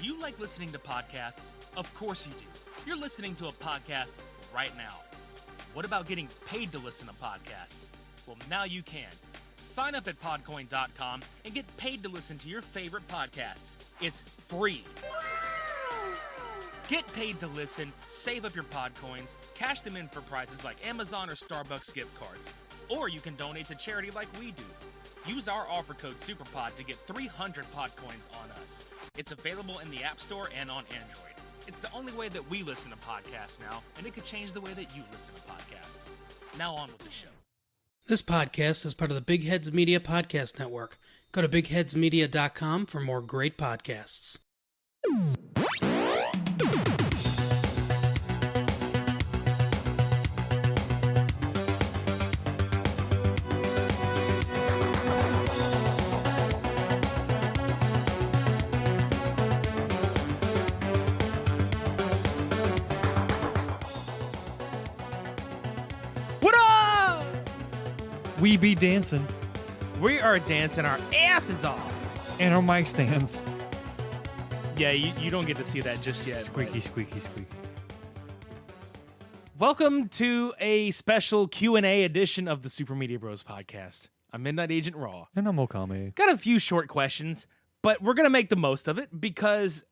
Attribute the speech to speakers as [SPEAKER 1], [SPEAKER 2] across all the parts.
[SPEAKER 1] Do you like listening to podcasts? Of course you do. You're listening to a podcast right now. What about getting paid to listen to podcasts? Well, now you can. Sign up at podcoin.com and get paid to listen to your favorite podcasts. It's free. Get paid to listen, save up your Podcoins, cash them in for prizes like Amazon or Starbucks gift cards. Or you can donate to charity like we do. Use our offer code SUPERPOD to get 300 Podcoins on us. It's available in the App Store and on Android. It's the only way that we listen to podcasts now, and it could change the way that you listen to podcasts. Now on with the show.
[SPEAKER 2] This podcast is part of the Big Heads Media Podcast Network. Go to bigheadsmedia.com for more great podcasts.
[SPEAKER 1] What up?
[SPEAKER 3] We be dancing
[SPEAKER 1] We are dancing our asses off.
[SPEAKER 3] and our mic stands.
[SPEAKER 1] Yeah, you don't get to see that just yet.
[SPEAKER 3] Squeaky, squeaky, squeaky.
[SPEAKER 1] Welcome to a special Q&A edition of the Super Media Bros podcast. I'm Midnight Agent Raw.
[SPEAKER 3] And I'm Okame.
[SPEAKER 1] Got a few short questions, but we're going to make the most of it because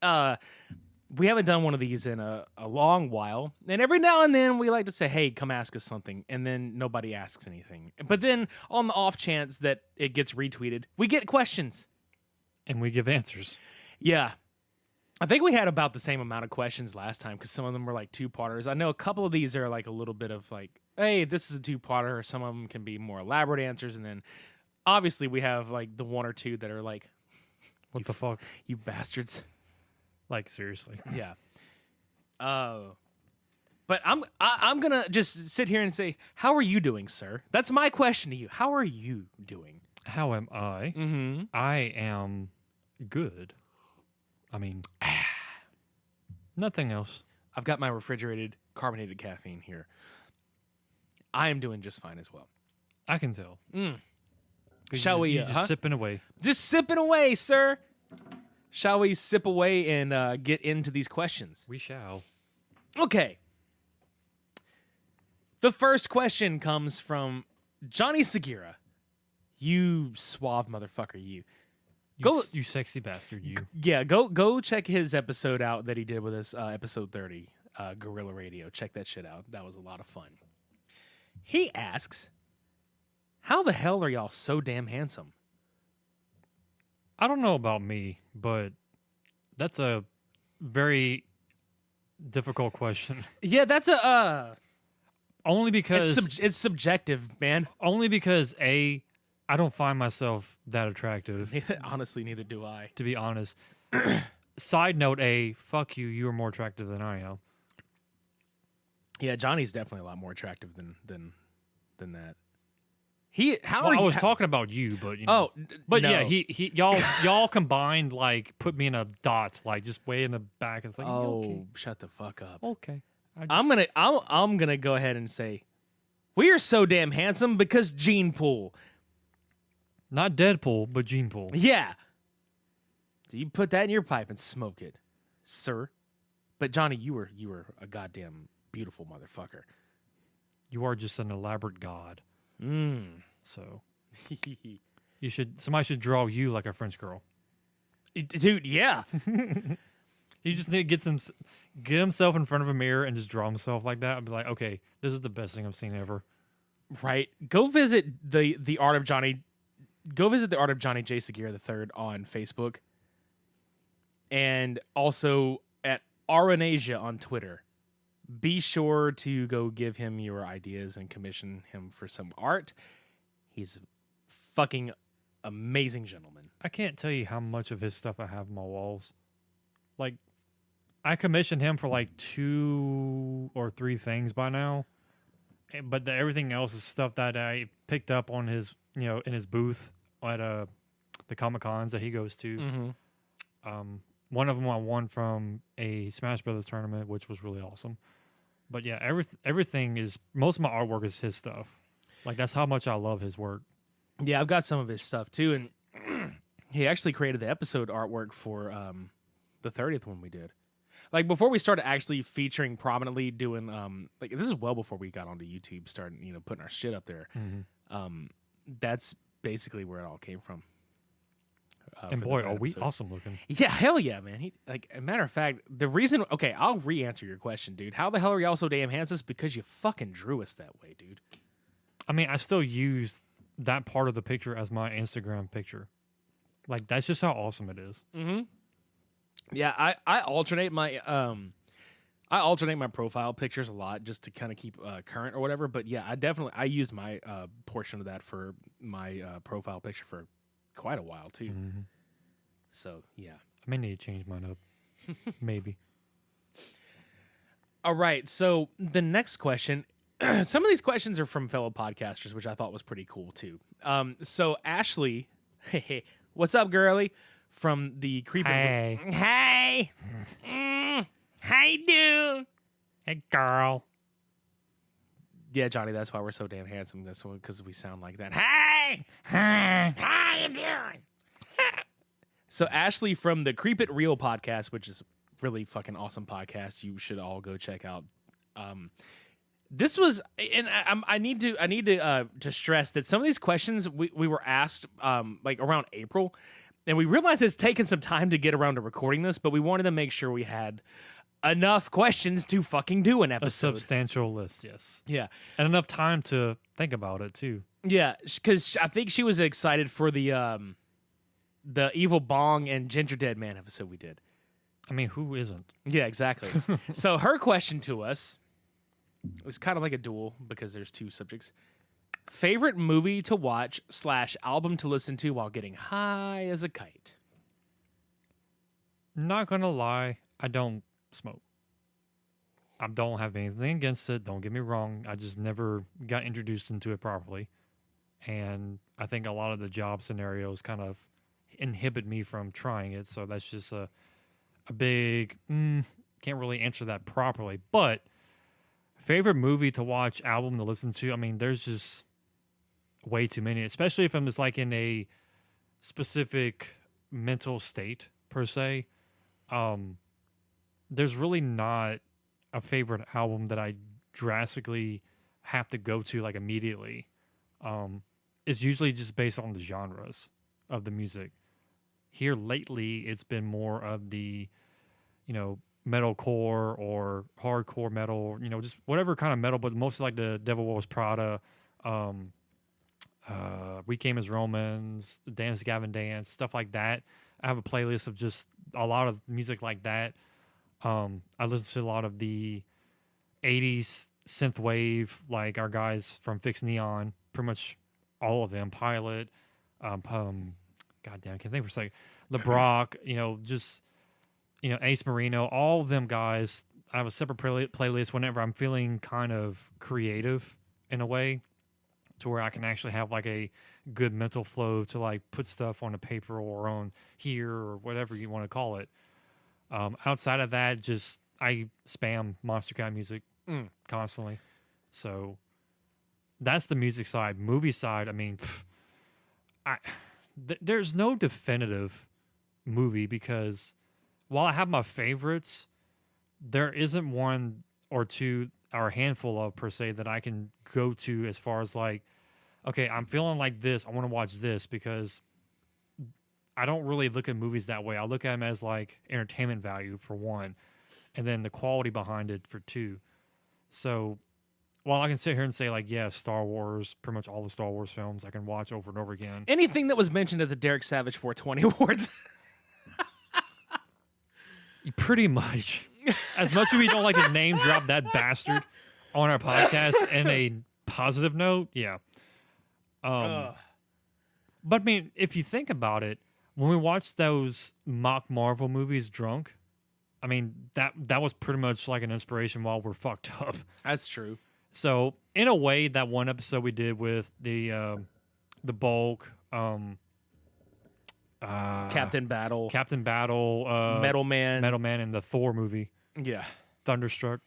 [SPEAKER 1] we haven't done one of these in a long while. And every now and then we like to say, hey, come ask us something. And then nobody asks anything. But then on the off chance that it gets retweeted, we get questions.
[SPEAKER 3] And we give answers.
[SPEAKER 1] Yeah. I think we had about the same amount of questions last time because some of them were like two-parters. I know a couple of these are like a little bit of like, hey, this is a two-parter. Some of them can be more elaborate answers. And then obviously we have like the one or two that are like,
[SPEAKER 3] What the fuck?
[SPEAKER 1] you bastards.
[SPEAKER 3] Like, seriously.
[SPEAKER 1] Yeah. But I'm gonna just sit here and say, how are you doing, sir? That's my question to you. How are you doing?
[SPEAKER 3] How am I?
[SPEAKER 1] Mm-hmm.
[SPEAKER 3] I am good. I mean, nothing else.
[SPEAKER 1] I've got my refrigerated carbonated caffeine here. I am doing just fine as well.
[SPEAKER 3] I can tell.
[SPEAKER 1] Shall we?
[SPEAKER 3] You're just sipping away.
[SPEAKER 1] Just sipping away, sir. Shall we sip away and get into these questions?
[SPEAKER 3] We shall.
[SPEAKER 1] Okay. The first question comes from Johnny Segura. You suave motherfucker, you. Go-
[SPEAKER 3] You sexy bastard, you.
[SPEAKER 1] Yeah, go check his episode out that he did with us, episode 30, Gorilla Radio. Check that shit out. That was a lot of fun. He asks, how the hell are y'all so damn handsome?
[SPEAKER 3] I don't know about me, but that's a very difficult question.
[SPEAKER 1] Yeah, that's a
[SPEAKER 3] Only because
[SPEAKER 1] it's subjective, man.
[SPEAKER 3] only because I don't find myself that attractive,
[SPEAKER 1] Honestly, neither do I.
[SPEAKER 3] to be honest. Side note, fuck you, you are more attractive than I am.
[SPEAKER 1] Yeah, Johnny's definitely a lot more attractive than that.
[SPEAKER 3] I was talking about you, but you know. But
[SPEAKER 1] no.
[SPEAKER 3] yeah, he y'all combined like put me in a dot, like just way in the back. It's like okay,
[SPEAKER 1] Shut the fuck up.
[SPEAKER 3] okay.
[SPEAKER 1] I'm gonna go ahead and say we are so damn handsome because gene pool.
[SPEAKER 3] Not Deadpool, but Gene Pool.
[SPEAKER 1] Yeah. So you put that in your pipe and smoke it, sir. But Johnny, you were a goddamn beautiful motherfucker.
[SPEAKER 3] You are just an elaborate god. So somebody should draw you like a French girl.
[SPEAKER 1] Dude, yeah.
[SPEAKER 3] He just need to get himself in front of a mirror and just draw himself like that. I'd be like, okay, this is the best thing I've seen ever.
[SPEAKER 1] Right. Go visit the Art of Johnny. Go visit the Art of Johnny J. Segura III on Facebook, and also at Aranasia on Twitter. Be sure to go give him your ideas and commission him for some art. He's a fucking amazing gentleman.
[SPEAKER 3] I can't tell you how much of his stuff I have on my walls. Like, I commissioned him for like 2 or 3 things by now, but everything else is stuff that I picked up on his, in his booth at the Comic Cons that he goes to. One of them I won from a Smash Brothers tournament, which was really awesome. But yeah, everything is, most of my artwork is his stuff. Like, that's how much I love his work.
[SPEAKER 1] Yeah, I've got some of his stuff too, and he actually created the episode artwork for the 30th one we did. Like before we started actually featuring prominently doing like this is well before we got onto YouTube, starting putting our shit up there. That's basically where it all came from.
[SPEAKER 3] And
[SPEAKER 1] for
[SPEAKER 3] boy,
[SPEAKER 1] that
[SPEAKER 3] are we
[SPEAKER 1] episode.
[SPEAKER 3] awesome looking.
[SPEAKER 1] Yeah, hell yeah, man. Like a matter of fact, the reason. Okay, I'll re-answer your question, dude. How the hell are y'all so damn handsome? Because you fucking drew us that way, dude.
[SPEAKER 3] I mean, I still use that part of the picture as my Instagram picture. Like, that's just how awesome it is.
[SPEAKER 1] Mm-hmm. Yeah, I alternate my profile pictures a lot just to kind of keep current or whatever. But yeah, I used my portion of that for my profile picture for quite a while too.
[SPEAKER 3] Mhm.
[SPEAKER 1] So yeah.
[SPEAKER 3] I may need to change mine up. Maybe.
[SPEAKER 1] All right. So the next question. Some of these questions are from fellow podcasters, which I thought was pretty cool too. So Ashley, hey, what's up, girly? From the creepy.
[SPEAKER 3] Hey.
[SPEAKER 1] Hey. How you doing?
[SPEAKER 3] Hey, girl.
[SPEAKER 1] Yeah, Johnny, that's why we're so damn handsome. That's because we sound like that. Hey! How you doing? So Ashley from the Creep It Real podcast, which is really fucking awesome podcast. You should all go check out. This was, and I need to stress that some of these questions we were asked like around April, and we realized it's taken some time to get around to recording this, but we wanted to make sure we had enough questions to fucking do an
[SPEAKER 3] A
[SPEAKER 1] episode.
[SPEAKER 3] substantial list, yes.
[SPEAKER 1] Yeah.
[SPEAKER 3] And enough time to think about it, too.
[SPEAKER 1] Yeah, because I think she was excited for the Evil Bong and Ginger Dead Man episode we did.
[SPEAKER 3] I mean, who isn't?
[SPEAKER 1] Yeah, exactly. So her question to us was kind of like a duel because there's two subjects. Favorite movie to watch / album to listen to while getting high as a kite.
[SPEAKER 3] Not gonna lie, I don't smoke. I don't have anything against it. Don't get me wrong. I just never got introduced into it properly. And I think a lot of the job scenarios kind of inhibit me from trying it. So that's just a big, can't really answer that properly. But favorite movie to watch, album to listen to, I mean, there's just way too many, especially if I'm just like in a specific mental state per se. There's really not a favorite album that I drastically have to go to like immediately. It's usually just based on the genres of the music. Here lately, it's been more of the, metalcore or hardcore metal, just whatever kind of metal, but mostly like the Devil Wears Prada, We Came as Romans, Dance Gavin Dance, stuff like that. I have a playlist of just a lot of music like that. I listen to a lot of the 80s synthwave, like our guys from Fixed Neon, pretty much all of them. Pilot, goddamn, I can't think for a second. LeBrock, Ace Marino, all of them guys. I have a separate playlist whenever I'm feeling kind of creative in a way, to where I can actually have like a good mental flow to like put stuff on a paper or on here or whatever you want to call it. Outside of that, just I spam Monster Cat music constantly. So that's the music side. Movie side, I mean, there's no definitive movie, because while I have my favorites, there isn't one or two or a handful of per se that I can go to as far as like, okay, I'm feeling like this, I want to watch this, because I don't really look at movies that way. I look at them as like entertainment value for one, and then the quality behind it for two. So while I can sit here and say like, yeah, Star Wars, pretty much all the Star Wars films I can watch over and over again.
[SPEAKER 1] Anything that was mentioned at the Derek Savage 420 Awards.
[SPEAKER 3] Pretty much. As much as we don't like to name drop that bastard on our podcast in a positive note, yeah. But I mean, if you think about it, when we watched those mock Marvel movies drunk, I mean, that was pretty much like an inspiration while we're fucked up.
[SPEAKER 1] That's true.
[SPEAKER 3] So in a way, that one episode we did with the Bulk,
[SPEAKER 1] Captain Battle, Metal Man,
[SPEAKER 3] and the Thor movie,
[SPEAKER 1] yeah,
[SPEAKER 3] Thunderstruck,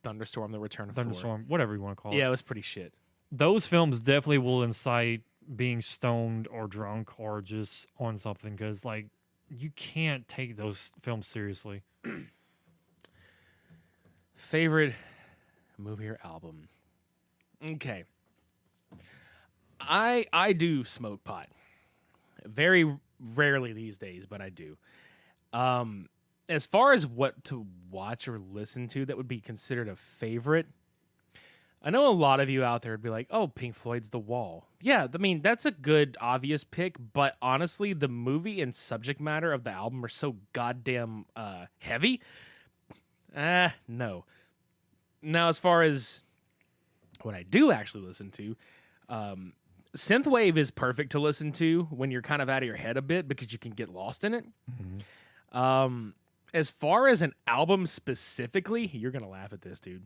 [SPEAKER 1] Thunderstorm, The Return of
[SPEAKER 3] Thunderstorm, whatever you want to call it.
[SPEAKER 1] Yeah, it was pretty shit.
[SPEAKER 3] Those films definitely will incite being stoned or drunk or just on something, because like you can't take those films seriously.
[SPEAKER 1] Favorite movie or album? Okay. I do smoke pot. Very rarely these days, but I do. As far as what to watch or listen to that would be considered a favorite, I know a lot of you out there would be like, "Oh, Pink Floyd's The Wall." Yeah, I mean, that's a good obvious pick, but honestly, the movie and subject matter of the album are so goddamn heavy. No. Now, as far as what I do actually listen to, synthwave is perfect to listen to when you're kind of out of your head a bit because you can get lost in it. As far as an album specifically, you're gonna laugh at this, dude.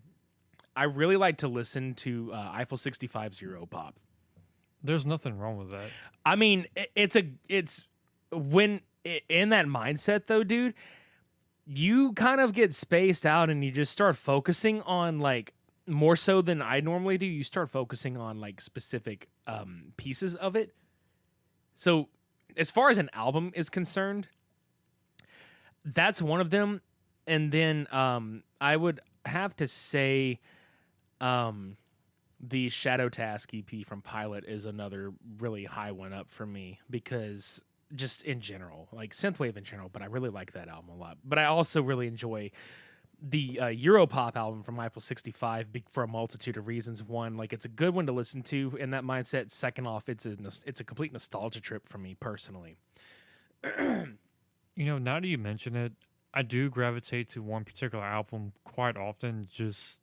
[SPEAKER 1] I really like to listen to Eiffel 65's Europop.
[SPEAKER 3] There's nothing wrong with that.
[SPEAKER 1] I mean, it's when in that mindset though, dude, you kind of get spaced out and you just start focusing on like more so than I normally do. You start focusing on like specific pieces of it. So as far as an album is concerned, that's one of them. And then I would have to say the Shadow Task EP from Pilot is another really high one up for me because just in general, like synthwave in general, but I really like that album a lot. But I also really enjoy the Europop album from Eiffel 65 for a multitude of reasons. One, like it's a good one to listen to in that mindset. Second off, it's a complete nostalgia trip for me personally.
[SPEAKER 3] You know, now that you mention it, I do gravitate to one particular album quite often. Just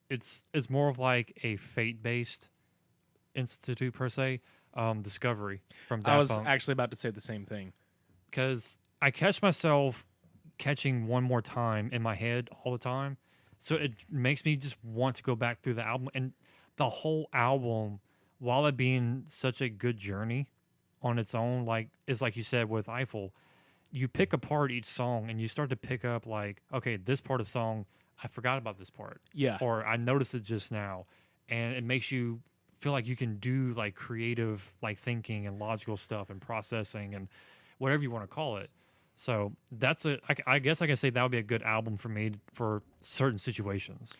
[SPEAKER 3] it's more of like a fate-based institute per se. Discovery from Daft
[SPEAKER 1] I was
[SPEAKER 3] Punk.
[SPEAKER 1] actually about to say the same thing.
[SPEAKER 3] Because I catch myself catching one more time in my head all the time. So it makes me just want to go back through the album. And the whole album, while it being such a good journey on its own, like is like you said with Eiffel, you pick apart each song and you start to pick up like, okay, this part of the song, I forgot about this part.
[SPEAKER 1] Yeah.
[SPEAKER 3] Or I noticed it just now. And it makes you feel like you can do like creative like thinking and logical stuff and processing and whatever you want to call it. So that's I guess I can say that would be a good album for me for certain situations.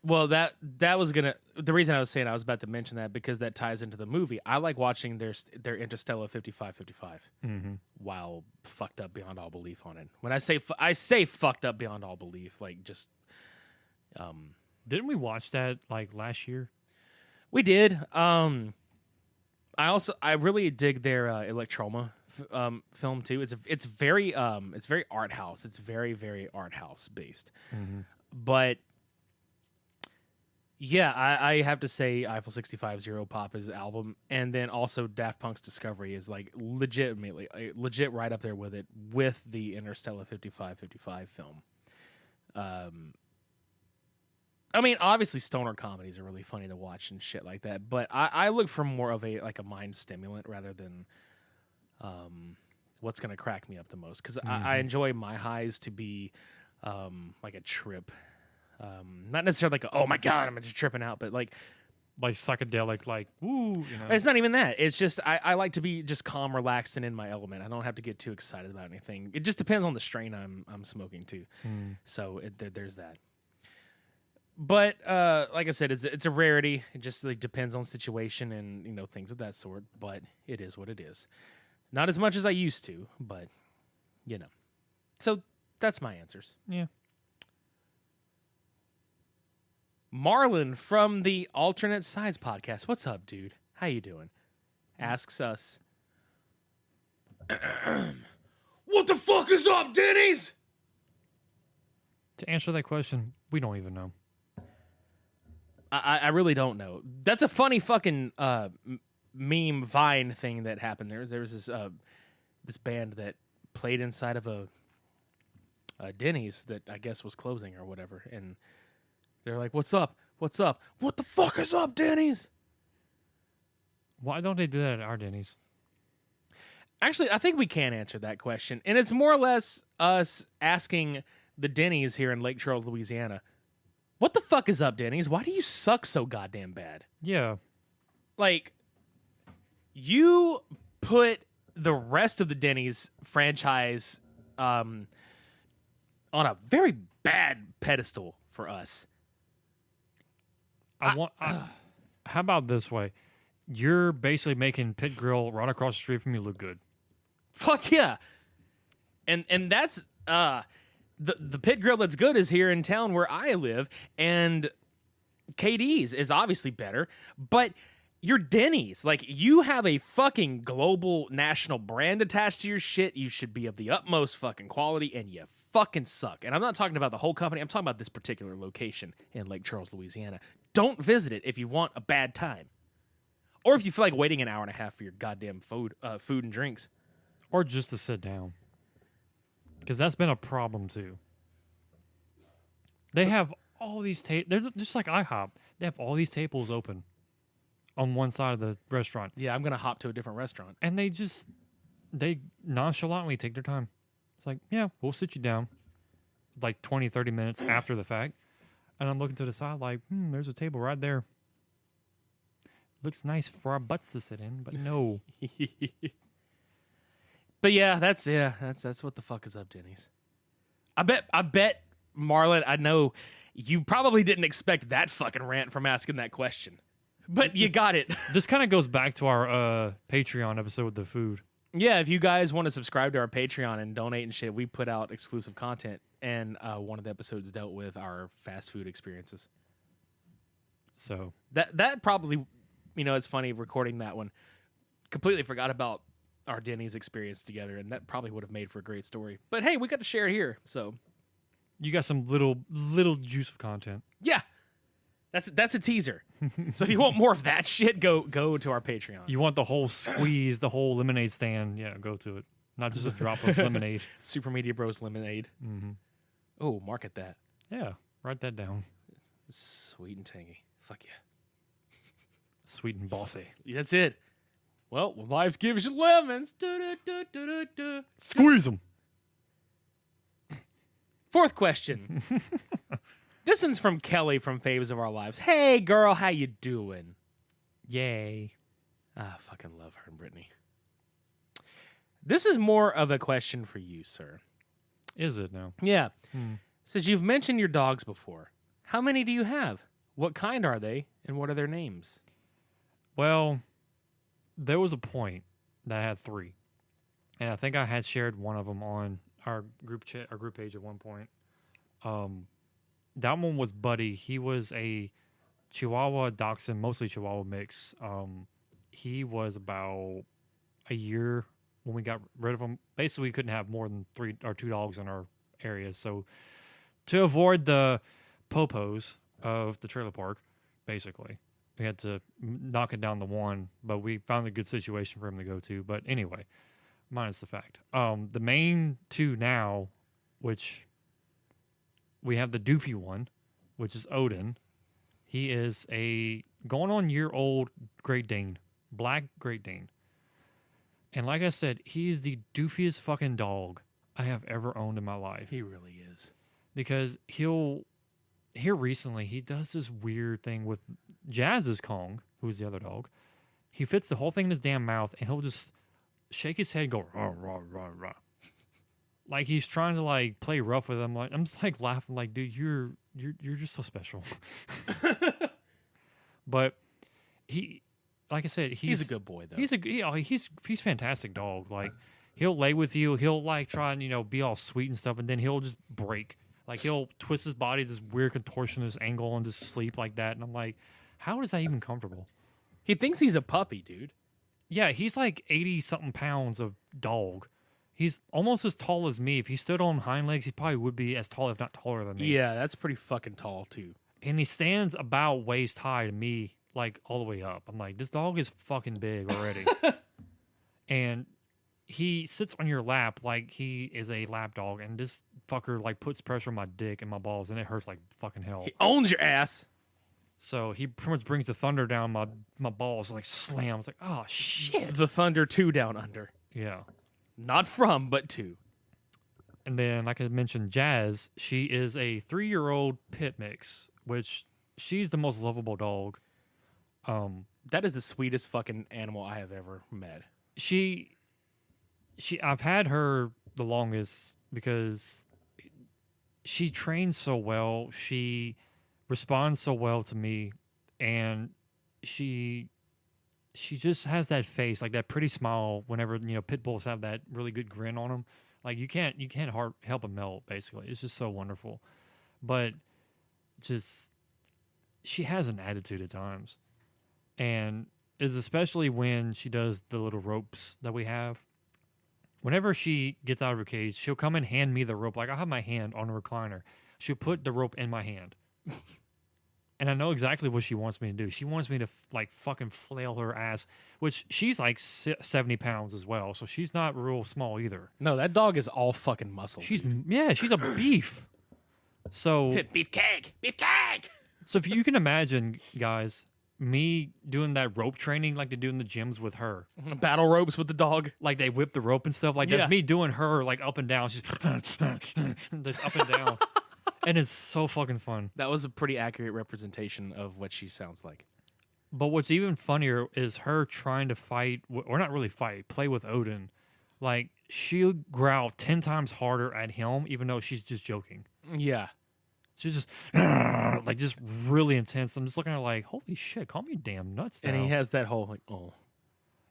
[SPEAKER 1] Well, that was the reason I was saying I was about to mention that because that ties into the movie. I like watching their Interstellar 5555 while fucked up beyond all belief on it. When I say fucked up beyond all belief, like just
[SPEAKER 3] Didn't we watch that like last year?
[SPEAKER 1] we did. I really dig their Electroma film too. It's very art house. It's very very art house based. But yeah, I have to say Eiffel 65's Europop is album, and then also Daft Punk's Discovery is like legit right up there with it with the Interstellar 5555 film. I mean, obviously, stoner comedies are really funny to watch and shit like that. But I look for more of a mind stimulant rather than what's gonna crack me up the most. Because I enjoy my highs to be like a trip, not necessarily like oh my god I'm just tripping out, but like
[SPEAKER 3] psychedelic, like woo. You know?
[SPEAKER 1] It's not even that. It's just I like to be just calm, relaxed, and in my element. I don't have to get too excited about anything. It just depends on the strain I'm smoking too. So there's that. But like I said, it's a rarity. It just like depends on situation and things of that sort. But it is what it is. Not as much as I used to, but So that's my answers.
[SPEAKER 3] Yeah.
[SPEAKER 1] Marlon from the Alternate Sides podcast. What's up, dude? How you doing? Asks us. What the fuck is up, Denny's?
[SPEAKER 3] To answer that question, we don't even know.
[SPEAKER 1] I really don't know. That's a funny fucking meme Vine thing that happened there. There was this band that played inside of a Denny's that I guess was closing or whatever, and they're like, "What's up? What's up? What the fuck is up, Denny's?"
[SPEAKER 3] Why don't they do that at our Denny's?
[SPEAKER 1] Actually, I think we can answer that question, and it's more or less us asking the Denny's here in Lake Charles, Louisiana. What the fuck is up, Denny's? Why do you suck so goddamn bad?
[SPEAKER 3] Yeah.
[SPEAKER 1] Like, you put the rest of the Denny's franchise on a very bad pedestal for us.
[SPEAKER 3] How about this way? You're basically making Pit Grill right across the street from you look good.
[SPEAKER 1] Fuck yeah. And that's the Pit Grill that's good is here in town where I live, and KD's is obviously better, but your Denny's, like, you have a fucking global national brand attached to your shit. You should be of the utmost fucking quality, and you fucking suck. And I'm not talking about the whole company. I'm talking about this particular location in Lake Charles, Louisiana. Don't visit it if you want a bad time. Or if you feel like waiting an hour and a half for your goddamn food and drinks.
[SPEAKER 3] Or just to sit down. Because that's been a problem, too. They have all these tables. They're just like IHOP. They have all these tables open on one side of the restaurant.
[SPEAKER 1] Yeah, I'm going to hop to a different restaurant.
[SPEAKER 3] And they nonchalantly take their time. It's like, yeah, we'll sit you down like 20, 30 minutes after the fact. And I'm looking to the side like, there's a table right there. Looks nice for our butts to sit in, but no.
[SPEAKER 1] But that's what the fuck is up, Denny's. I bet, Marlon, I know you probably didn't expect that fucking rant from asking that question. But you got it.
[SPEAKER 3] This kind of goes back to our Patreon episode with the food.
[SPEAKER 1] Yeah, if you guys want to subscribe to our Patreon and donate and shit, we put out exclusive content. And one of the episodes dealt with our fast food experiences.
[SPEAKER 3] So
[SPEAKER 1] that probably, it's funny recording that one. Completely forgot about our Denny's experience together, and that probably would have made for a great story. But hey, we got to share it here, so
[SPEAKER 3] you got some little juice of content.
[SPEAKER 1] Yeah, that's a teaser. So if you want more of that shit, go to our Patreon.
[SPEAKER 3] You want the whole squeeze, the whole lemonade stand? Yeah, go to it. Not just a drop of lemonade.
[SPEAKER 1] Super Media Bros lemonade.
[SPEAKER 3] Mm-hmm.
[SPEAKER 1] Oh, market that.
[SPEAKER 3] Yeah, write that down.
[SPEAKER 1] Sweet and tangy. Fuck yeah.
[SPEAKER 3] Sweet and bossy.
[SPEAKER 1] That's it. Well, life gives you lemons.
[SPEAKER 3] Squeeze them.
[SPEAKER 1] Fourth question. This one's from Kelly from Faves of Our Lives. Hey, girl, how you doing?
[SPEAKER 3] Yay.
[SPEAKER 1] I fucking love her and Brittany. This is more of a question for you, sir.
[SPEAKER 3] Is it now?
[SPEAKER 1] Yeah. Says you've mentioned your dogs before. How many do you have? What kind are they? And what are their names?
[SPEAKER 3] Well, there was a point that I had 3. And I think I had shared one of them on our group chat, our group page at one point. That one was Buddy. He was a Chihuahua Dachshund, mostly Chihuahua mix. He was about a year when we got rid of him. Basically, we couldn't have more than 3 or 2 dogs in our area. So to avoid the popos of the trailer park, basically, we had to knock it down to 1. But we found a good situation for him to go to. But anyway, minus the fact. The main 2 now, which we have the doofy one, which is Odin. He is a going on year-old Great Dane, black Great Dane. And like I said, he is the doofiest fucking dog I have ever owned in my life.
[SPEAKER 1] He really is.
[SPEAKER 3] Because here recently, he does this weird thing with Jazz's Kong, who's the other dog. He fits the whole thing in his damn mouth, and he'll just shake his head and go, rah, rah, rah, rah. Like he's trying to like play rough with him. Like I'm just like laughing, like, dude, you're just so special. But he, like I said, he's
[SPEAKER 1] a good boy though.
[SPEAKER 3] He's fantastic dog. Like he'll lay with you. He'll like try and be all sweet and stuff, and then he'll just break. Like he'll twist his body this weird contortionist angle and just sleep like that. And I'm like, how is that even comfortable?
[SPEAKER 1] He thinks he's a puppy, dude.
[SPEAKER 3] Yeah, he's like 80 something pounds of dog. He's almost as tall as me. If he stood on hind legs, he probably would be as tall, if not taller than me.
[SPEAKER 1] Yeah, that's pretty fucking tall, too.
[SPEAKER 3] And he stands about waist high to me, like, all the way up. I'm like, this dog is fucking big already. And he sits on your lap like he is a lap dog, and this fucker, like, puts pressure on my dick and my balls, and it hurts like fucking hell.
[SPEAKER 1] He owns your ass.
[SPEAKER 3] So he pretty much brings the thunder down my balls, like, slams. Like, oh, shit.
[SPEAKER 1] The thunder 2 down under.
[SPEAKER 3] Yeah.
[SPEAKER 1] Not from, but to.
[SPEAKER 3] And then, like I mentioned, Jazz, she is a 3-year-old pit mix, which she's the most lovable dog.
[SPEAKER 1] That is the sweetest fucking animal I have ever met.
[SPEAKER 3] She I've had her the longest because she trains so well. She responds so well to me, and she just has that face, like that pretty smile. Whenever pit bulls have that really good grin on them, like you can't help but melt. Basically, it's just so wonderful. But just she has an attitude at times, and is especially when she does the little ropes that we have. Whenever she gets out of her cage, she'll come and hand me the rope. Like I have my hand on the recliner. She'll put the rope in my hand. And I know exactly what she wants me to do. She wants me to like fucking flail her ass, which she's like 70 pounds as well. So she's not real small either.
[SPEAKER 4] No, that dog is all fucking muscle.
[SPEAKER 3] She's a beef. So
[SPEAKER 1] Beefcake! Beefcake!
[SPEAKER 3] so if you can imagine, guys, me doing that rope training like they do in the gyms with her.
[SPEAKER 4] battle ropes with the dog.
[SPEAKER 3] Like they whip the rope and stuff. Like
[SPEAKER 4] Yeah.
[SPEAKER 3] that's me doing her like up and down. She's just up and down. And it's so fucking fun.
[SPEAKER 4] That was a pretty accurate representation of what she sounds like.
[SPEAKER 3] But what's even funnier is her trying to fight, or not really fight, play with Odin. Like, she'll growl 10 times harder at him, even though she's just joking.
[SPEAKER 4] Yeah.
[SPEAKER 3] She's just, like, just really intense. I'm just looking at her like, holy shit, calm your damn nuts down.
[SPEAKER 4] And he has that whole, like, oh.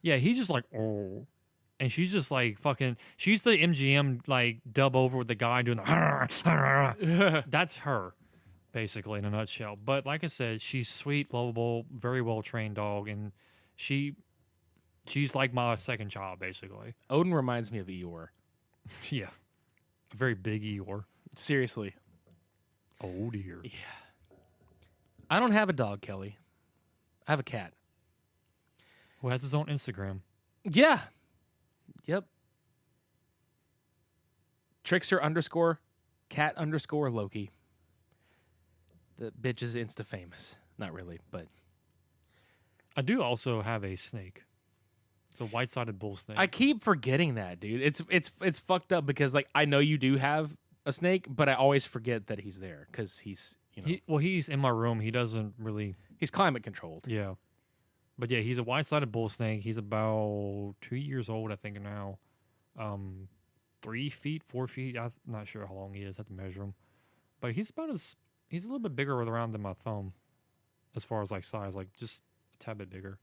[SPEAKER 3] Yeah, he's just like, oh. And she's just like fucking, she's the MGM, like, dub over with the guy doing the, that's her, basically, in a nutshell. But like I said, she's sweet, lovable, very well-trained dog, and she's like my second child, basically.
[SPEAKER 4] Odin reminds me of Eeyore.
[SPEAKER 3] Yeah. A very big Eeyore.
[SPEAKER 4] Seriously.
[SPEAKER 3] Oh, dear.
[SPEAKER 4] Yeah. I don't have a dog, Kelly. I have a cat.
[SPEAKER 3] Who has his own Instagram.
[SPEAKER 4] Yeah. Yep. Trickster _cat _Loki. The bitch is insta famous. Not really, but
[SPEAKER 3] I do also have a snake. It's a white-sided bull snake.
[SPEAKER 4] I keep forgetting that, dude. It's fucked up because like I know you do have a snake, but I always forget that he's there because he's
[SPEAKER 3] he's in my room. He doesn't really...
[SPEAKER 4] he's climate controlled.
[SPEAKER 3] Yeah. But yeah, he's a white-sided bull snake. He's about 2 years old, I think, now. 3 feet, 4 feet. I'm not sure how long he is. I have to measure him. But he's he's a little bit bigger around than my thumb as far as like size, like just a tad bit bigger.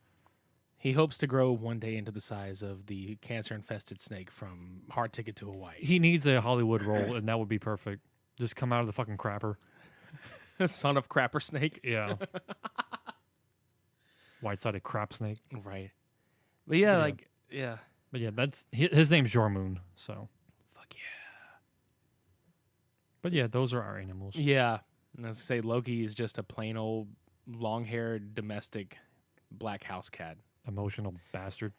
[SPEAKER 4] He hopes to grow one day into the size of the cancer-infested snake from Hard Ticket to Hawaii.
[SPEAKER 3] He needs a Hollywood role, and that would be perfect. Just come out of the fucking crapper.
[SPEAKER 4] Son of Crapper Snake.
[SPEAKER 3] Yeah. White-sided crap snake.
[SPEAKER 4] Right. But yeah,
[SPEAKER 3] Yeah.
[SPEAKER 4] like, yeah.
[SPEAKER 3] But yeah, that's his name's Jormoon. So,
[SPEAKER 4] Fuck yeah.
[SPEAKER 3] but yeah, those are our animals.
[SPEAKER 4] Yeah. And I was gonna say Loki is just a plain old long-haired domestic black house cat.
[SPEAKER 3] Emotional bastard.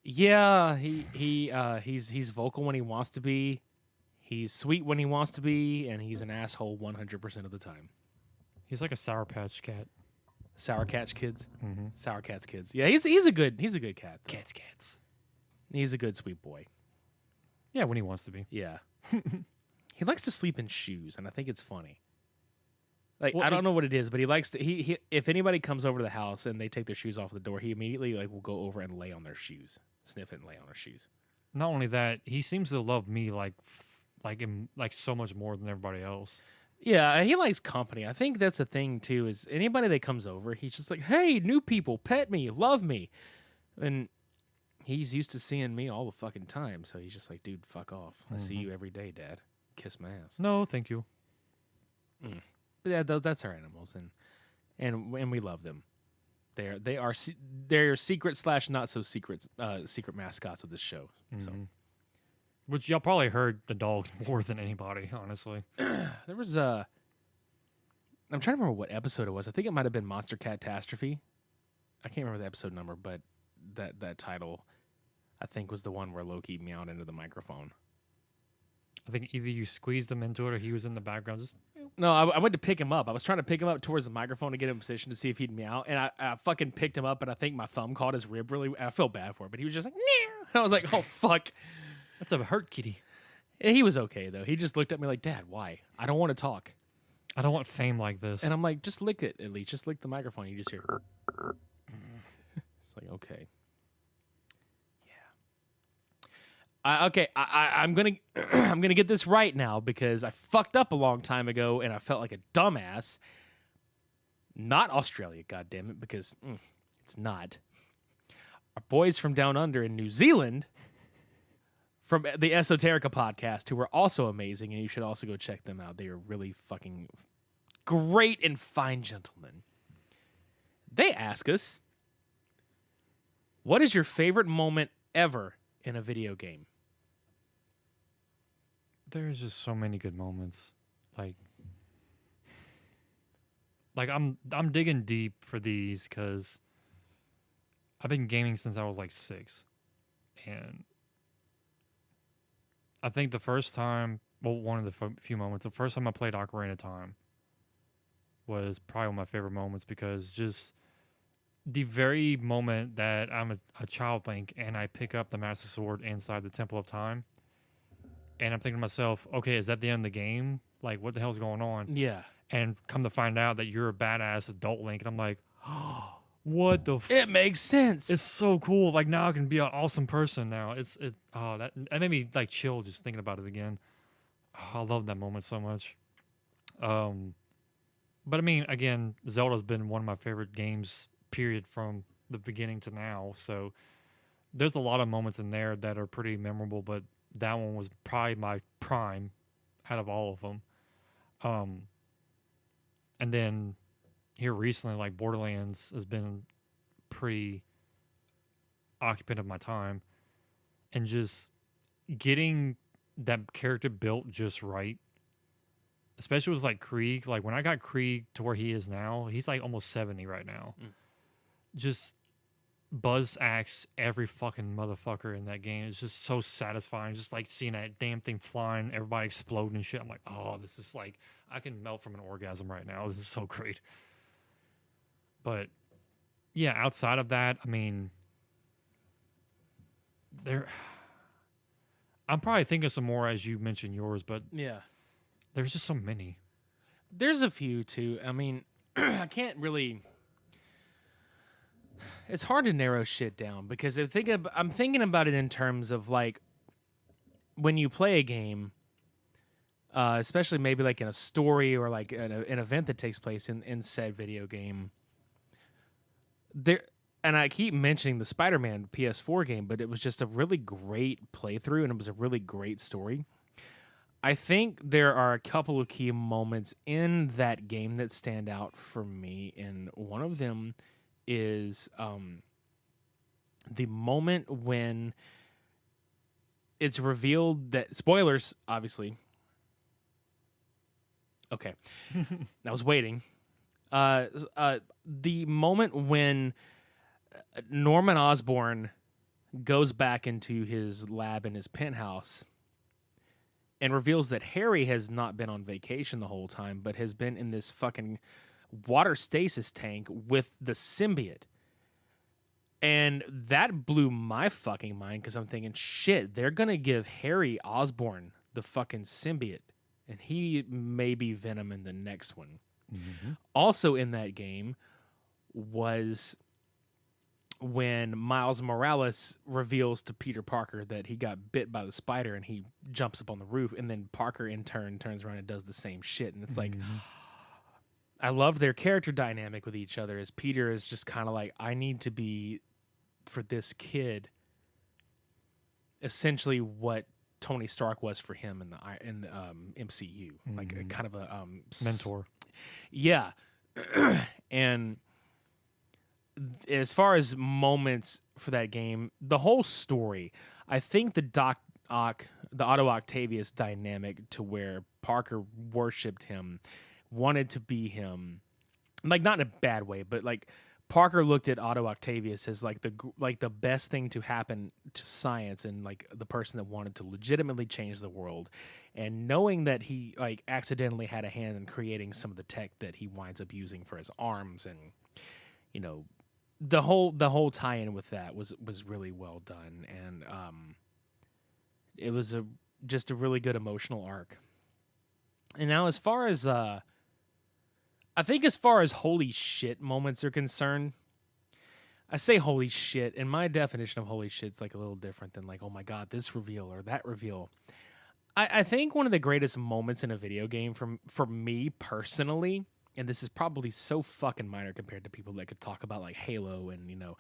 [SPEAKER 4] Yeah, he's vocal when he wants to be. He's sweet when he wants to be, and he's an asshole 100% of the time.
[SPEAKER 3] He's like a Sour Patch cat.
[SPEAKER 4] Sour Catch Kids.
[SPEAKER 3] Mm-hmm.
[SPEAKER 4] Sour Cat's kids. Yeah, he's a good cat.
[SPEAKER 3] Cats.
[SPEAKER 4] He's a good sweet boy.
[SPEAKER 3] Yeah, when he wants to be.
[SPEAKER 4] Yeah. He likes to sleep in shoes, and I think it's funny. Like,
[SPEAKER 3] Well,
[SPEAKER 4] I don't know what it is, but he likes to. He if anybody comes over to the house and they take their shoes off the door, he immediately like will go over and lay on their shoes, sniff it and lay on their shoes.
[SPEAKER 3] Not only that, he seems to love me like so much more than everybody else.
[SPEAKER 4] Yeah, he likes company. I think that's the thing too. Is anybody that comes over, he's just like, "Hey, new people, pet me, love me," and he's used to seeing me all the fucking time. So he's just like, "Dude, fuck off. I see you every day, Dad. Kiss my ass."
[SPEAKER 3] No, thank you.
[SPEAKER 4] But yeah, that's our animals, and we love them. They're secret / not so secret mascots of this show. So
[SPEAKER 3] Which y'all probably heard the dogs more than anybody, honestly.
[SPEAKER 4] there was I'm trying to remember what episode it was. I think it might have been Monster Catastrophe. I can't remember the episode number, but that title, I think, was the one where Loki meowed into the microphone.
[SPEAKER 3] I think either you squeezed him into it or he was in the background. Just
[SPEAKER 4] No, I went to pick him up. I was trying to pick him up towards the microphone to get him in position to see if he'd meow. And I fucking picked him up, and I think my thumb caught his rib really. I felt bad for it, but he was just like, "Meow." And I was like, oh, fuck.
[SPEAKER 3] that's a hurt kitty.
[SPEAKER 4] And he was okay, though. He just looked at me like, Dad, why? I don't want to talk.
[SPEAKER 3] I don't want fame like this.
[SPEAKER 4] And I'm like, just lick it, at least. Just lick the microphone. You just hear. It's like, okay. I'm gonna I'm gonna get this right now because I fucked up a long time ago and I felt like a dumbass. Not Australia, goddammit, because it's not. Our boys from down under in New Zealand, from the Esoterica podcast, who are also amazing, and you should also go check them out. They are really fucking great and fine gentlemen. They ask us, what is your favorite moment ever in a video game?
[SPEAKER 3] There's just so many good moments. Like I'm digging deep for these because I've been gaming since I was like 6, and I think the first time, well, one of the few moments, the first time I played Ocarina of Time was probably one of my favorite moments because just the very moment that I'm a child Link and I pick up the Master Sword inside the Temple of Time, and I'm thinking to myself, okay, is that the end of the game? Like, what the hell's going on?
[SPEAKER 4] Yeah.
[SPEAKER 3] And come to find out that you're a badass adult Link, and I'm like, oh, what the
[SPEAKER 4] It makes sense.
[SPEAKER 3] It's so cool. Like, now I can be an awesome person now. That made me like chill just thinking about it again. Oh, I love that moment so much. But I mean, again, Zelda's been one of my favorite games, period, from the beginning to now. So there's a lot of moments in there that are pretty memorable, but that one was probably my prime out of all of them. And then here recently, like Borderlands has been pretty occupant of my time, and just getting that character built just right, especially with like Krieg. Like when I got Krieg to where he is now, he's like almost 70 right now. Just buzz axe every fucking motherfucker in that game. It's just so satisfying. Just like seeing that damn thing flying, everybody exploding and shit. I'm like, oh, this is like, I can melt from an orgasm right now. This is so great. But yeah, outside of that, I mean, I'm probably thinking some more as you mentioned yours, but
[SPEAKER 4] yeah.
[SPEAKER 3] there's just so many.
[SPEAKER 4] There's a few too. I mean, I can't really. It's hard to narrow shit down because I'm thinking about it in terms of like when you play a game, especially maybe like in a story or like an event that takes place in said video game. There, and I keep mentioning the Spider-Man PS4 game, but it was just a really great playthrough and it was a really great story. I think there are a couple of key moments in that game that stand out for me, and one of them is the moment when it's revealed that, spoilers, obviously. Okay. I was waiting. The moment when Norman Osborn goes back into his lab in his penthouse and reveals that Harry has not been on vacation the whole time, but has been in this fucking water stasis tank with the symbiote. And that blew my fucking mind because I'm thinking, shit, they're going to give Harry Osborn the fucking symbiote. And he may be Venom in the next one. Mm-hmm. Also in that game was when Miles Morales reveals to Peter Parker that he got bit by the spider and he jumps up on the roof, and then Parker in turn turns around and does the same shit. And it's like, I love their character dynamic with each other, as Peter is just kind of like, I need to be, for this kid, essentially what Tony Stark was for him in the MCU, like a kind of a
[SPEAKER 3] mentor.
[SPEAKER 4] Yeah. And as far as moments for that game, the whole story, I think the Otto Octavius dynamic, to where Parker worshipped him, wanted to be him, like not in a bad way, but like Parker looked at Otto Octavius as like the best thing to happen to science, and like the person that wanted to legitimately change the world. And knowing that he like accidentally had a hand in creating some of the tech that he winds up using for his arms, and you know, the whole tie-in with that was really well done, and it was just a really good emotional arc. And now, as far as I think as far as holy shit moments are concerned, I say holy shit, and my definition of holy shit's like a little different than like, oh my god, this reveal or that reveal. I think one of the greatest moments in a video game for me personally, and this is probably so fucking minor compared to people that could talk about like Halo and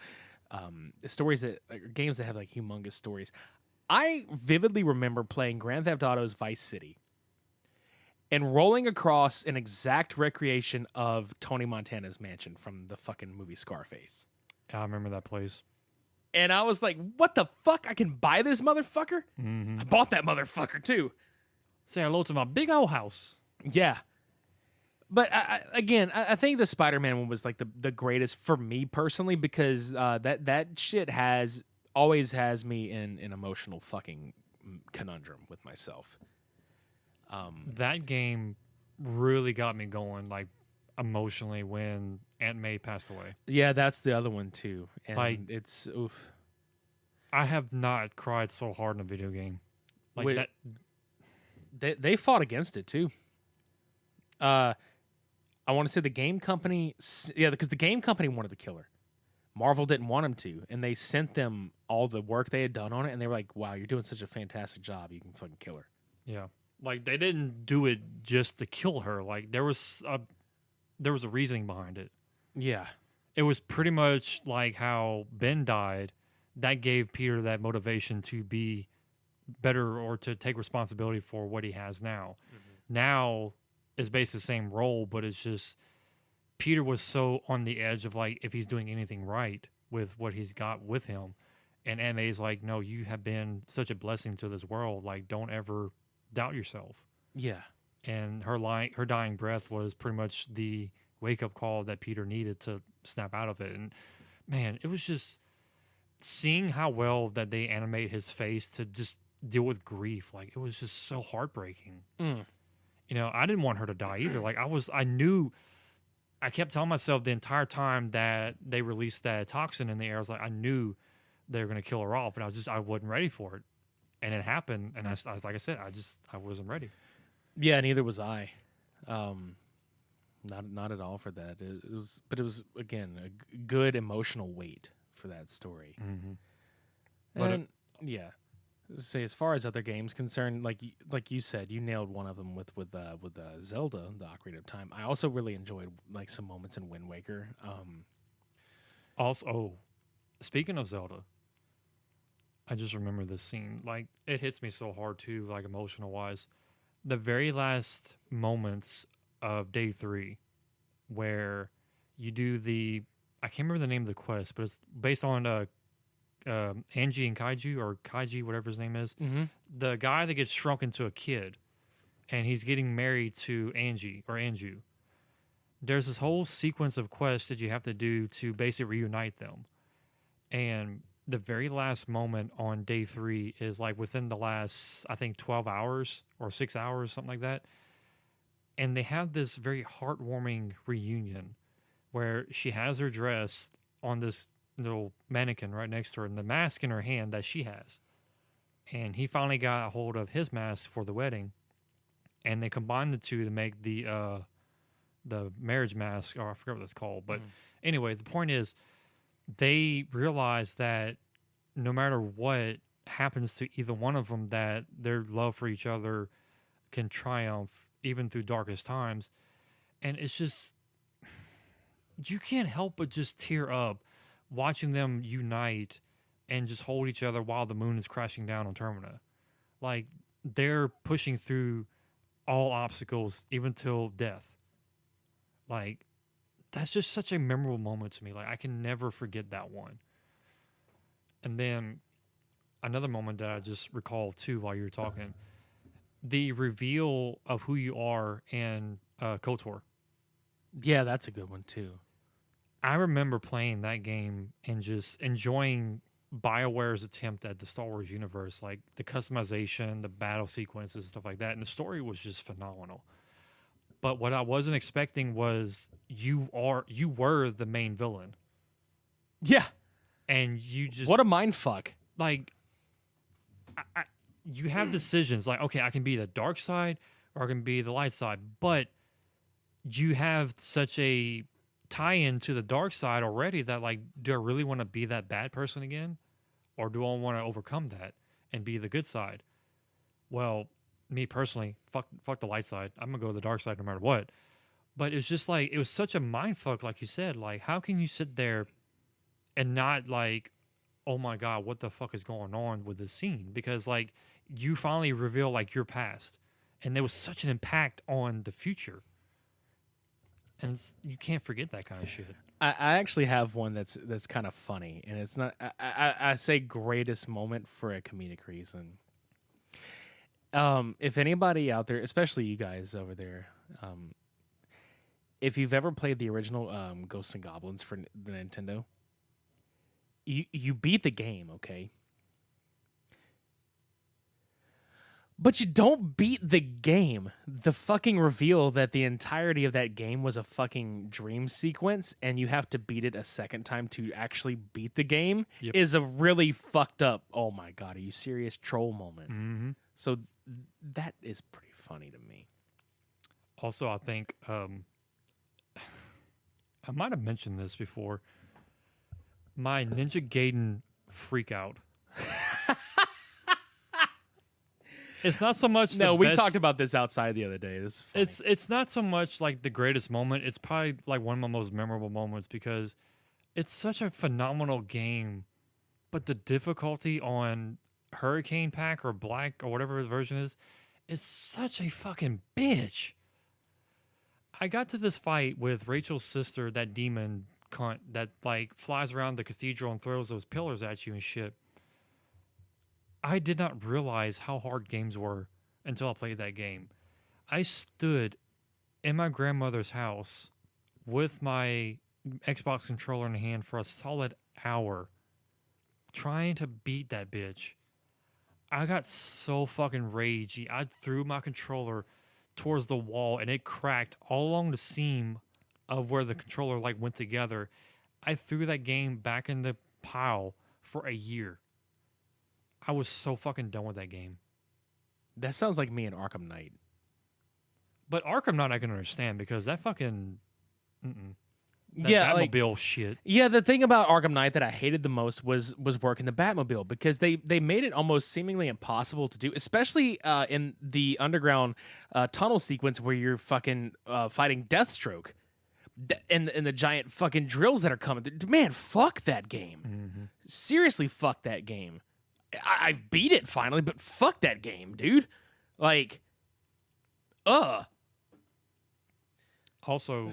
[SPEAKER 4] stories that games that have like humongous stories. I vividly remember playing Grand Theft Auto's Vice City and rolling across an exact recreation of Tony Montana's mansion from the fucking movie Scarface.
[SPEAKER 3] I remember that place.
[SPEAKER 4] And I was like, what the fuck? I can buy this motherfucker?
[SPEAKER 3] Mm-hmm.
[SPEAKER 4] I bought that motherfucker too.
[SPEAKER 3] Say hello to my big old house.
[SPEAKER 4] Yeah. But I think the Spider-Man one was like the greatest for me personally because that shit always has me in an emotional fucking conundrum with myself.
[SPEAKER 3] That game really got me going, like emotionally, when Aunt May passed away.
[SPEAKER 4] Yeah, that's the other one too, and
[SPEAKER 3] Like,
[SPEAKER 4] it's oof.
[SPEAKER 3] I have not cried so hard in a video game. Like
[SPEAKER 4] Wait.
[SPEAKER 3] that.
[SPEAKER 4] They fought against it too. I want to say the game company, because the game company wanted to kill her. Marvel didn't want him to, and they sent them all the work they had done on it, and they were like, "Wow, you're doing such a fantastic job. You can fucking kill her."
[SPEAKER 3] Yeah, like they didn't do it just to kill her. Like there was a reasoning behind it.
[SPEAKER 4] Yeah,
[SPEAKER 3] It was pretty much like how Ben died. That gave Peter that motivation to be better or to take responsibility for what he has now.
[SPEAKER 4] Mm-hmm.
[SPEAKER 3] Now is basically the same role, but it's just Peter was so on the edge of like if he's doing anything right with what he's got with him. And Aunt May's like, no, you have been such a blessing to this world. Like, don't ever doubt yourself.
[SPEAKER 4] yeah,
[SPEAKER 3] And her dying breath was pretty much the wake up call that Peter needed to snap out of it. And man, it was just seeing how well that they animate his face to just deal with grief. Like it was just so heartbreaking.
[SPEAKER 4] Mm.
[SPEAKER 3] You know, I didn't want her to die either. Like I kept telling myself the entire time that they released that toxin in the air, I was like, I knew they were going to kill her off, but I wasn't ready for it. And it happened. And like I said, I wasn't ready.
[SPEAKER 4] yeah. Neither was I. Not at all for that. It was again a good emotional weight for that story.
[SPEAKER 3] Mm-hmm. But
[SPEAKER 4] And yeah, say as far as other games concerned, like you said, you nailed one of them with Zelda, the Ocarina of Time. I also really enjoyed like some moments in Wind Waker.
[SPEAKER 3] Also, speaking of Zelda, I just remember this scene. Like, it hits me so hard, too, like, emotional-wise. The very last moments of Day 3, where you do I can't remember the name of the quest, but it's based on Angie and Kaiju, or Kaiji, whatever his name is.
[SPEAKER 4] Mm-hmm.
[SPEAKER 3] The guy that gets shrunk into a kid, and he's getting married to Angie, or Anju. There's this whole sequence of quests that you have to do to basically reunite them. And the very last moment on Day 3 is like within the last, I think, 12 hours or 6 hours, something like that. And they have this very heartwarming reunion where she has her dress on this little mannequin right next to her and the mask in her hand that she has. And he finally got a hold of his mask for the wedding. And they combined the two to make the marriage mask, or I forget what it's called. But anyway, the point is, they realize that no matter what happens to either one of them, that their love for each other can triumph even through darkest times. And it's just, you can't help but just tear up watching them unite and just hold each other while the moon is crashing down on Termina. Like, they're pushing through all obstacles, even till death. Like, that's just such a memorable moment to me. Like, I can never forget that one. And then another moment that I just recalled too while you were talking, the reveal of who you are in KOTOR.
[SPEAKER 4] Yeah, that's a good one too.
[SPEAKER 3] I remember playing that game and just enjoying BioWare's attempt at the Star Wars universe, like the customization, the battle sequences, stuff like that. And the story was just phenomenal. But what I wasn't expecting was you were the main villain.
[SPEAKER 4] Yeah.
[SPEAKER 3] And you just...
[SPEAKER 4] What a mind fuck.
[SPEAKER 3] Like, you have decisions. Like, okay, I can be the dark side or I can be the light side. But you have such a tie into the dark side already. That like, do I really want to be that bad person again, or do I want to overcome that and be the good side? Well, me personally, fuck the light side. I'm gonna go to the dark side no matter what. But it's just like it was such a mind fuck, like you said. Like, how can you sit there and not like, oh my god, what the fuck is going on with this scene? Because like you finally reveal like your past, and there was such an impact on the future, and you can't forget that kind of shit.
[SPEAKER 4] I actually have one that's kind of funny, and it's not. I say greatest moment for a comedic reason. If anybody out there, especially you guys over there, if you've ever played the original Ghosts and Goblins for the Nintendo, you beat the game, okay? But you don't beat the game. The fucking reveal that the entirety of that game was a fucking dream sequence and you have to beat it a second time to actually beat the game is a really fucked up, oh my god, are you serious, troll moment.
[SPEAKER 3] Mm-hmm.
[SPEAKER 4] So that is pretty funny to me.
[SPEAKER 3] Also, I think I might have mentioned this before. My Ninja Gaiden freak out. It's not so much.
[SPEAKER 4] No, we
[SPEAKER 3] best,
[SPEAKER 4] talked about this outside the other day. This is funny.
[SPEAKER 3] It's not so much like the greatest moment. It's probably like one of my most memorable moments because it's such a phenomenal game, but the difficulty on Hurricane Pack or Black or whatever the version is such a fucking bitch. I got to this fight with Rachel's sister, that demon cunt that like flies around the cathedral and throws those pillars at you and shit. I did not realize how hard games were until I played that game. I stood in my grandmother's house with my Xbox controller in hand for a solid hour trying to beat that bitch. I got so fucking ragey. I threw my controller towards the wall and it cracked all along the seam of where the controller like went together. I threw that game back in the pile for a year. I was so fucking done with that game.
[SPEAKER 4] That sounds like me in Arkham Knight.
[SPEAKER 3] But Arkham Knight I can understand because that fucking that
[SPEAKER 4] yeah,
[SPEAKER 3] Batmobile shit.
[SPEAKER 4] Yeah, the thing about Arkham Knight that I hated the most was working the Batmobile because they made it almost seemingly impossible to do, especially in the underground tunnel sequence where you're fucking fighting Deathstroke. And the giant fucking drills that are coming. Man, fuck that game.
[SPEAKER 3] Mm-hmm.
[SPEAKER 4] Seriously, fuck that game. I've beat it finally, but fuck that game, dude. Like,
[SPEAKER 3] Also,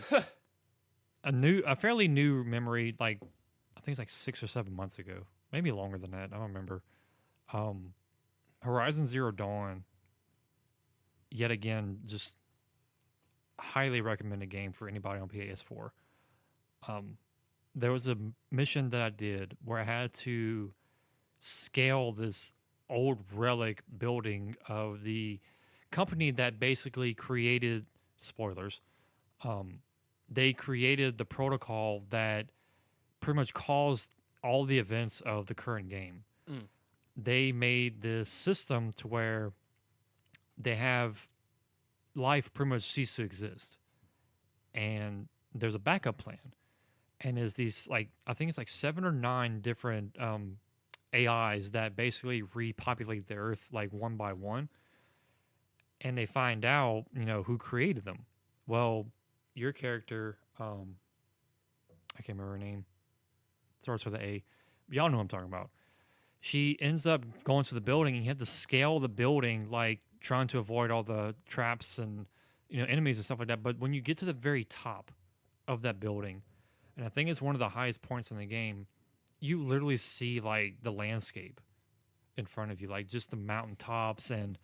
[SPEAKER 3] a fairly new memory, like I think it's like 6 or 7 months ago, maybe longer than that. I don't remember. Horizon Zero Dawn. Yet again, just highly recommended game for anybody on PS4. There was a mission that I did where I had to scale this old relic building of the company that basically created spoilers. They created the protocol that pretty much caused all the events of the current game. They made this system to where they have life pretty much cease to exist, and there's a backup plan, and there's these like I think it's like 7 or 9 different AIs that basically repopulate the earth like one by one, and they find out who created them. Well, your character, I can't remember her name, starts with an A. Y'all know who I'm talking about. She ends up going to the building, and you have to scale the building like trying to avoid all the traps and enemies and stuff like that. But when you get to the very top of that building, and I think it's one of the highest points in the game, you literally see like the landscape in front of you, like just the mountaintops and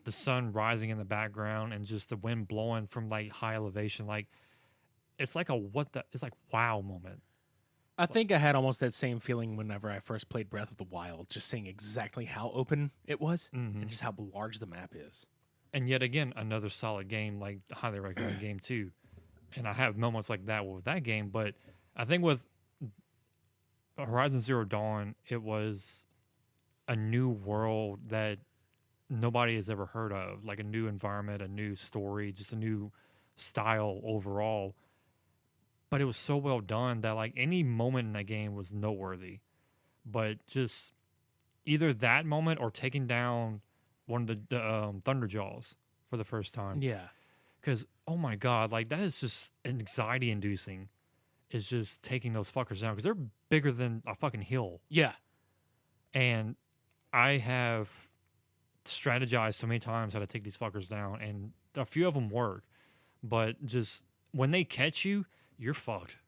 [SPEAKER 3] the sun rising in the background and just the wind blowing from like high elevation. Like it's like it's like wow moment.
[SPEAKER 4] I think I had almost that same feeling whenever I first played Breath of the Wild, just seeing exactly how open it was and just how large the map is.
[SPEAKER 3] And yet again, another solid game, like highly recommended game too. And I have moments like that with that game, but I think with Horizon Zero Dawn, it was a new world that nobody has ever heard of, like a new environment, a new story, just a new style overall. but it was so well done that like any moment in that game was noteworthy. But just either that moment or taking down one of the Thunderjaws for the first time.
[SPEAKER 4] Yeah.
[SPEAKER 3] Because, oh my God, like that is just anxiety inducing. Is just taking those fuckers down because they're bigger than a fucking hill.
[SPEAKER 4] Yeah.
[SPEAKER 3] And I have strategized so many times how to take these fuckers down, and a few of them work. But just when they catch you, you're fucked.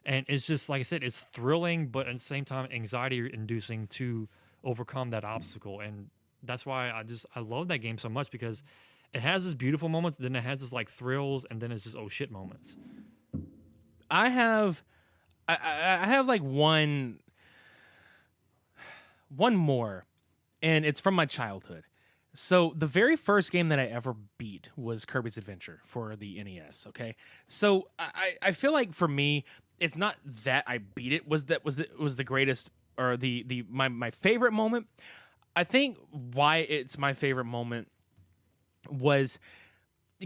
[SPEAKER 3] And it's just, like I said, it's thrilling, but at the same time, anxiety inducing to overcome that obstacle. And that's why I love that game so much, because it has this beautiful moments, then it has this like thrills, and then it's just oh shit moments.
[SPEAKER 4] I have like one more, and it's from my childhood. So the very first game that I ever beat was Kirby's Adventure for the NES. Okay, so I feel like for me, it's not that I beat it was the greatest or my favorite moment. I think why it's my favorite moment was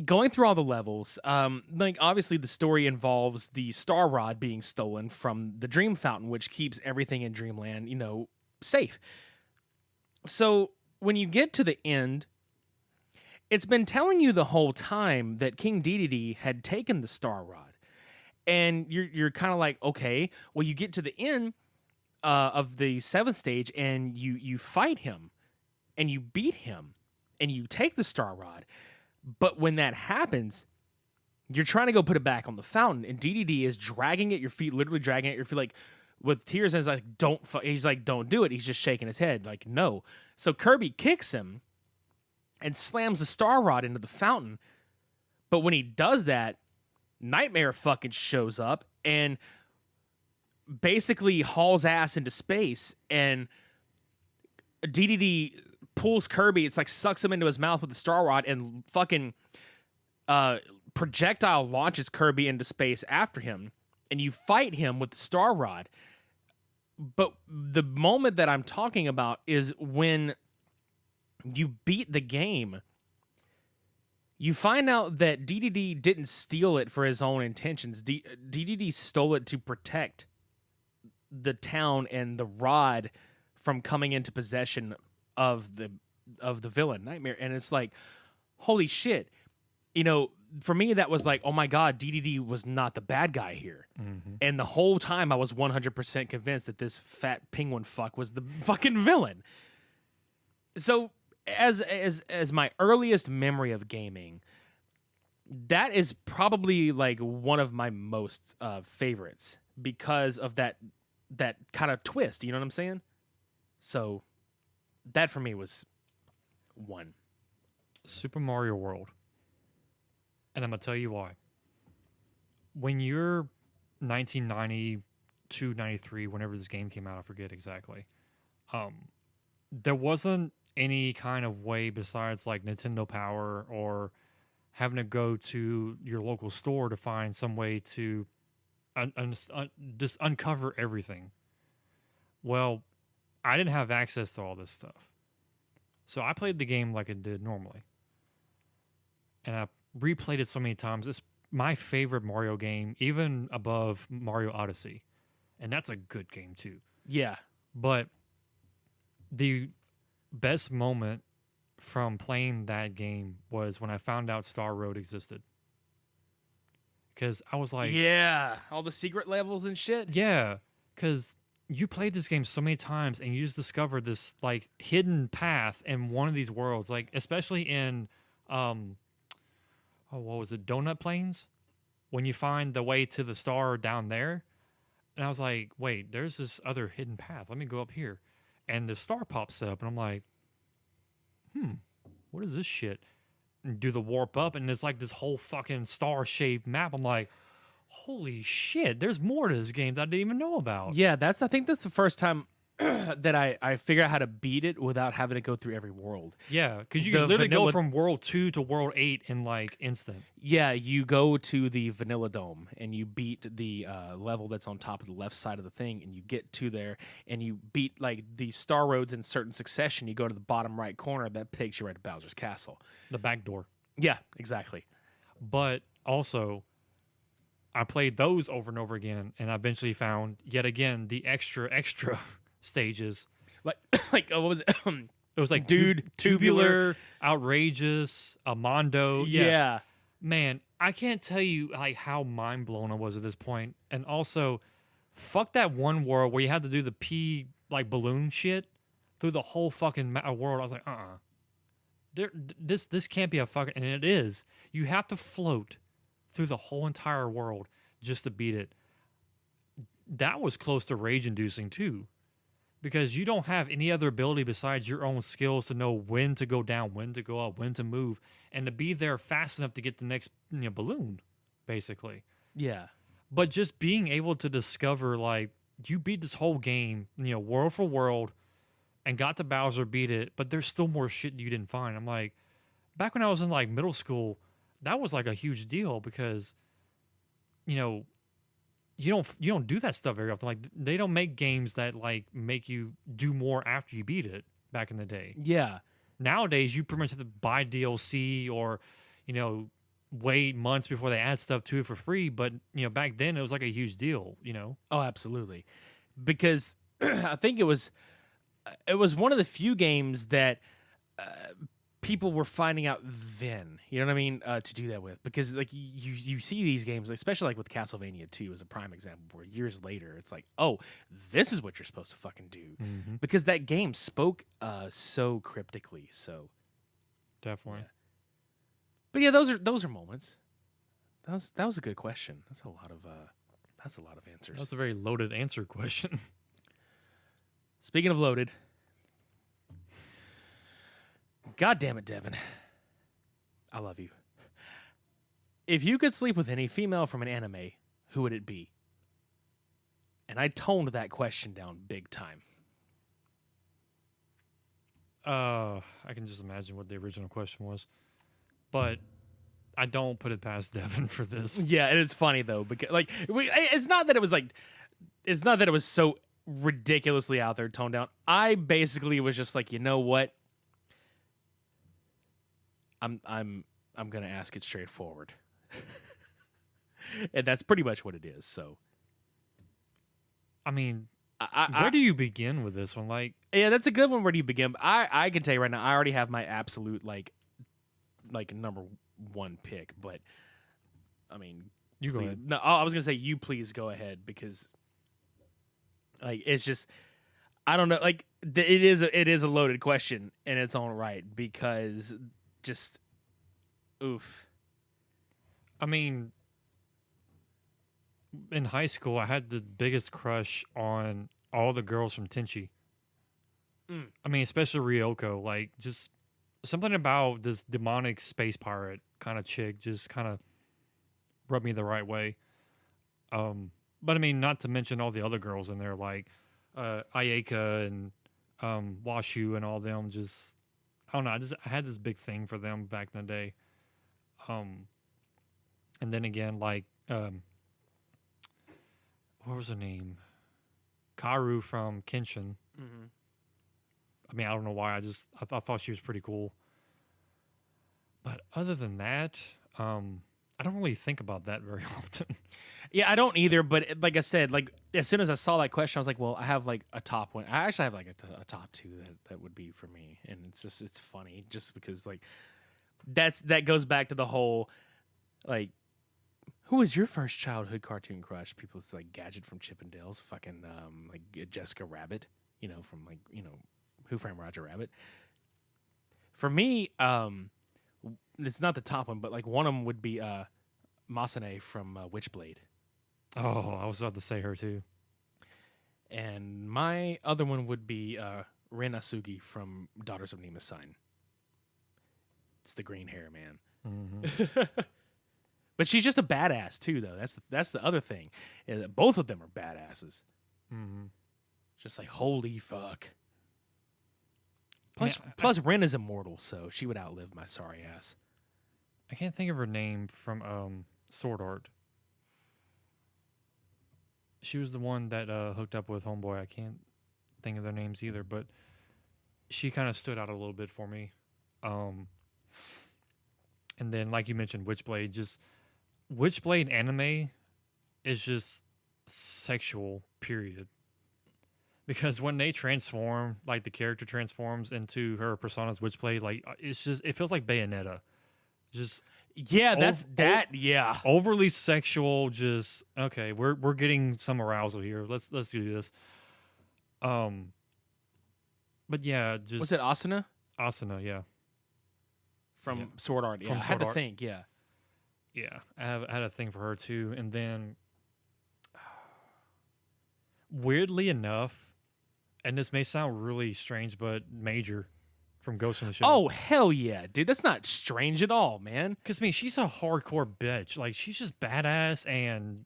[SPEAKER 4] going through all the levels. Like obviously the story involves the Star Rod being stolen from the Dream Fountain, which keeps everything in Dreamland, safe. So when you get to the end, it's been telling you the whole time that King Dedede had taken the Star Rod. And you're kind of like, okay, well, you get to the end of the 7th stage and you fight him and you beat him and you take the Star Rod. But when that happens, you're trying to go put it back on the fountain, and Dedede is dragging at your feet, literally dragging at your feet, like with tears, and he's like, he's like, don't do it. He's just shaking his head, like, no. So Kirby kicks him and slams the Star Rod into the fountain. But when he does that, Nightmare fucking shows up and basically hauls ass into space, and Dedede pulls Kirby. It's like sucks him into his mouth with the Star Rod, and fucking projectile launches Kirby into space after him, and you fight him with the Star Rod. But the moment that I'm talking about is when you beat the game. You find out that Dedede didn't steal it for his own intentions. Dedede stole it to protect the town and the rod from coming into possession of the villain, Nightmare. And it's like, holy shit. For me, that was like, oh my God, Dedede was not the bad guy here. Mm-hmm. And the whole time I was 100% convinced that this fat penguin fuck was the fucking villain. So as my earliest memory of gaming, that is probably like one of my most favorites because of that kind of twist. You know what I'm saying? So that for me was one.
[SPEAKER 3] Super Mario World. And I'm going to tell you why. When you're 1992, 93, whenever this game came out, I forget exactly, there wasn't any kind of way besides like Nintendo Power or having to go to your local store to find some way to just uncover everything. Well, I didn't have access to all this stuff. So I played the game like it did normally. And I replayed it so many times. It's my favorite Mario game, even above Mario Odyssey. And that's a good game too.
[SPEAKER 4] Yeah.
[SPEAKER 3] But the best moment from playing that game was when I found out Star Road existed. Because I was like...
[SPEAKER 4] Yeah, all the secret levels and shit.
[SPEAKER 3] Yeah, because you played this game so many times and you just discovered this like hidden path in one of these worlds. Like, especially in... what was it? Donut Plains? When you find the way to the star down there. And I was like, wait, there's this other hidden path. Let me go up here. And the star pops up, and I'm like, what is this shit? And do the warp up, and there's like this whole fucking star-shaped map. I'm like, holy shit, there's more to this game that I didn't even know about.
[SPEAKER 4] Yeah, I think that's the first time that I figured out how to beat it without having to go through every world.
[SPEAKER 3] Yeah, because you can literally go from World 2 to World 8 in like instant.
[SPEAKER 4] Yeah, you go to the Vanilla Dome and you beat the level that's on top of the left side of the thing, and you get to there and you beat like the star roads in certain succession. You go to the bottom right corner, that takes you right to Bowser's Castle.
[SPEAKER 3] The back door.
[SPEAKER 4] Yeah, exactly.
[SPEAKER 3] But also, I played those over and over again, and I eventually found yet again the extra stages.
[SPEAKER 4] Like like what was it?
[SPEAKER 3] It was like
[SPEAKER 4] Dude, Tubular.
[SPEAKER 3] Outrageous, Mondo.
[SPEAKER 4] Yeah.
[SPEAKER 3] Man, I can't tell you like how mind blown I was at this point. And also, fuck that one world where you had to do the pee like balloon shit through the whole fucking world. I was like, this can't be a fucking, and it is. You have to float through the whole entire world just to beat it. That was close to rage inducing too, because you don't have any other ability besides your own skills to know when to go down, when to go up, when to move, and to be there fast enough to get the next balloon, basically.
[SPEAKER 4] Yeah.
[SPEAKER 3] But just being able to discover, like, you beat this whole game, world for world, and got to Bowser, beat it, but there's still more shit you didn't find. I'm like, back when I was in like middle school, that was like a huge deal because, you don't do that stuff very often. Like, they don't make games that like make you do more after you beat it back in the day.
[SPEAKER 4] Yeah.
[SPEAKER 3] Nowadays, you pretty much have to buy DLC or, wait months before they add stuff to it for free. But back then it was like a huge deal.
[SPEAKER 4] Oh, absolutely. Because I think it was one of the few games that people were finding out then. You know what I mean? To do that with, because like you see these games, especially like with Castlevania 2 as a prime example, where years later it's like, oh, this is what you're supposed to fucking do, because that game spoke so cryptically. So
[SPEAKER 3] definitely.
[SPEAKER 4] Yeah. But yeah, those are moments. That was a good question. That's a lot of answers.
[SPEAKER 3] That's a very loaded answer question.
[SPEAKER 4] Speaking of loaded, God damn it, Devin. I love you. If you could sleep with any female from an anime, who would it be? And I toned that question down big time.
[SPEAKER 3] I can just imagine what the original question was. But I don't put it past Devin for this.
[SPEAKER 4] Yeah, and it's funny though, because like it's not that it was so ridiculously out there, toned down. I basically was just like, you know what? I'm gonna ask it straightforward, and that's pretty much what it is. So,
[SPEAKER 3] I mean, where do you begin with this one? Like,
[SPEAKER 4] yeah, that's a good one. Where do you begin? I can tell you right now, I already have my absolute like number one pick, but I mean,
[SPEAKER 3] you go ahead.
[SPEAKER 4] No, I was gonna say you please go ahead, because like it's just, I don't know, like it is a loaded question in its own right, because just oof.
[SPEAKER 3] I mean, in high school, I had the biggest crush on all the girls from Tenchi. I mean, especially Ryoko. Like, just something about this demonic space pirate kind of chick just kind of rubbed me the right way. But I mean, not to mention all the other girls in there, like Ayaka and Washu and all them. Just, I don't know. I had this big thing for them back in the day. And then again, like, what was her name? Karu from Kenshin.
[SPEAKER 4] Mm-hmm.
[SPEAKER 3] I mean, I don't know why. I thought she was pretty cool. But other than that, I don't really think about that very often.
[SPEAKER 4] Yeah, I don't either. But like I said, like as soon as I saw that question, I was like, well, I have like a top one. I actually have like a top two that would be for me, and it's funny just because like that goes back to the whole like, who was your first childhood cartoon crush? People's like Gadget from Chippendales, fucking like Jessica Rabbit, from like Who Framed Roger Rabbit. For me, it's not the top one, but like one of them would be Masane from Witchblade.
[SPEAKER 3] Oh, I was about to say her too.
[SPEAKER 4] And my other one would be Rin Asugi from Daughters of Nima Sign. It's the green hair, man.
[SPEAKER 3] Mm-hmm.
[SPEAKER 4] But she's just a badass too, though. That's the other thing. Both of them are badasses.
[SPEAKER 3] Mm-hmm.
[SPEAKER 4] Just like, holy fuck.
[SPEAKER 3] I
[SPEAKER 4] Plus, Rin is immortal, so she would outlive my sorry ass.
[SPEAKER 3] I can't think of her name from Sword Art. She was the one that hooked up with Homeboy. I can't think of their names either, but she kind of stood out a little bit for me. And then, like you mentioned, Witchblade. Just Witchblade anime is just sexual, period. Because when they transform, like the character transforms into her persona's Witchblade, like it feels like Bayonetta. Just
[SPEAKER 4] Yeah, yeah.
[SPEAKER 3] overly sexual, just okay, we're getting some arousal here. Let's do this. But yeah, just
[SPEAKER 4] Was it Asuna
[SPEAKER 3] Asuna, yeah.
[SPEAKER 4] from
[SPEAKER 3] Yeah.
[SPEAKER 4] Sword Art? Yeah,
[SPEAKER 3] From
[SPEAKER 4] I had
[SPEAKER 3] Sword
[SPEAKER 4] to
[SPEAKER 3] Art.
[SPEAKER 4] think. Yeah,
[SPEAKER 3] Yeah. I had a thing for her too. And then weirdly enough, and this may sound really strange, but Major from Ghost in the Shell.
[SPEAKER 4] Oh hell yeah, dude! That's not strange at all, man.
[SPEAKER 3] Because, I mean, she's a hardcore bitch. Like, she's just badass, and,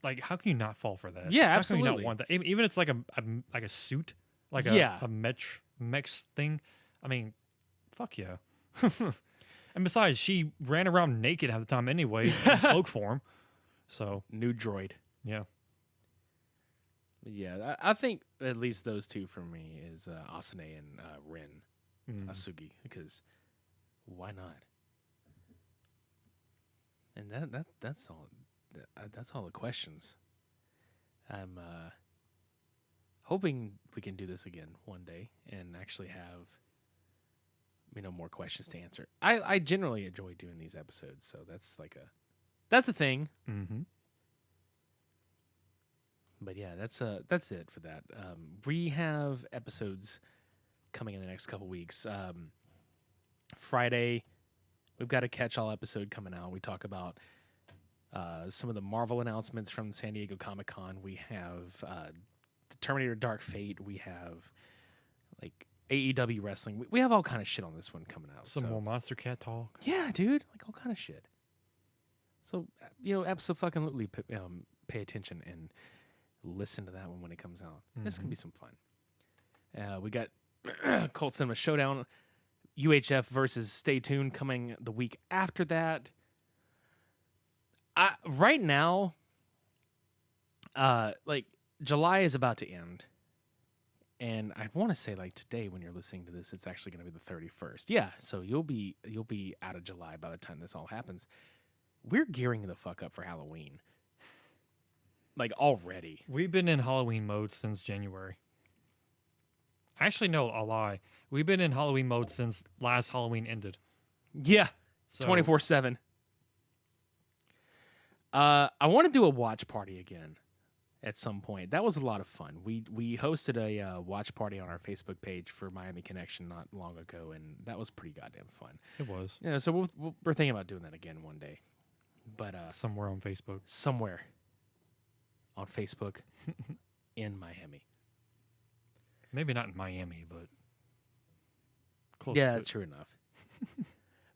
[SPEAKER 3] like, how can you not fall for that?
[SPEAKER 4] Yeah,
[SPEAKER 3] How can you
[SPEAKER 4] absolutely.
[SPEAKER 3] not want that? Even it's like a suit, like
[SPEAKER 4] Yeah.
[SPEAKER 3] a mech thing. I mean, fuck yeah. And besides, she ran around naked half the time anyway, in cloak form. So,
[SPEAKER 4] New droid.
[SPEAKER 3] yeah.
[SPEAKER 4] Yeah, I think at least those two for me is Asune and Rin
[SPEAKER 3] Mm.
[SPEAKER 4] Asugi, because why not? And that's all. That's all the questions. I'm hoping we can do this again one day and actually have more questions to answer. I generally enjoy doing these episodes, so that's a thing.
[SPEAKER 3] Mm-hmm.
[SPEAKER 4] But yeah, that's it for that. We have episodes coming in the next couple weeks. Friday, we've got a catch-all episode coming out. We talk about some of the Marvel announcements from San Diego Comic-Con. We have the Terminator Dark Fate. We have like AEW wrestling. We have all kind of shit on this one coming out.
[SPEAKER 3] Some
[SPEAKER 4] so.
[SPEAKER 3] more Monster Cat talk.
[SPEAKER 4] Yeah, dude, like all kind of shit. So absolutely pay attention and listen to that one when it comes out. This could be some fun. We got Cult Cinema Showdown, UHF versus Stay Tuned coming the week after that. Right now, like July is about to end, and I want to say like today when you're listening to this, it's actually going to be the 31st. Yeah, so you'll be out of July by the time this all happens. We're gearing the fuck up for Halloween. Like already.
[SPEAKER 3] We've been in Halloween mode since January. Actually, no, a lie. We've been in Halloween mode since last Halloween ended.
[SPEAKER 4] Yeah,
[SPEAKER 3] So,
[SPEAKER 4] 24/7. I want to do a watch party again at some point. That was a lot of fun. We hosted a watch party on our Facebook page for Miami Connection not long ago, and that was pretty goddamn fun.
[SPEAKER 3] It was
[SPEAKER 4] Yeah, so we're thinking about doing that again one day. But
[SPEAKER 3] somewhere on Facebook.
[SPEAKER 4] somewhere on Facebook in Miami.
[SPEAKER 3] Maybe not in Miami, but close
[SPEAKER 4] Yeah,
[SPEAKER 3] to it.
[SPEAKER 4] true enough.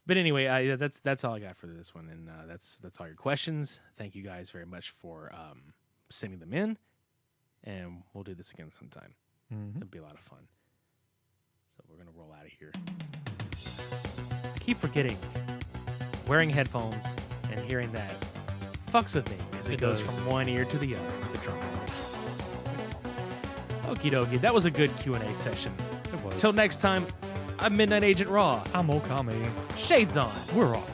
[SPEAKER 4] But anyway, that's all I got for this one, and that's all your questions. Thank you guys very much for sending them in, and we'll do this again sometime.
[SPEAKER 3] Mhm.
[SPEAKER 4] It'll be a lot of fun. So we're gonna roll out of here. Keep forgetting wearing headphones and hearing that fucks with me as it
[SPEAKER 3] It
[SPEAKER 4] goes
[SPEAKER 3] does.
[SPEAKER 4] from one ear to the other with the drum roll. Okie dokie, that was a good Q&A session.
[SPEAKER 3] It was.
[SPEAKER 4] Till next time, I'm Midnight Agent Raw.
[SPEAKER 3] I'm Okami.
[SPEAKER 4] Shades on.
[SPEAKER 3] We're off.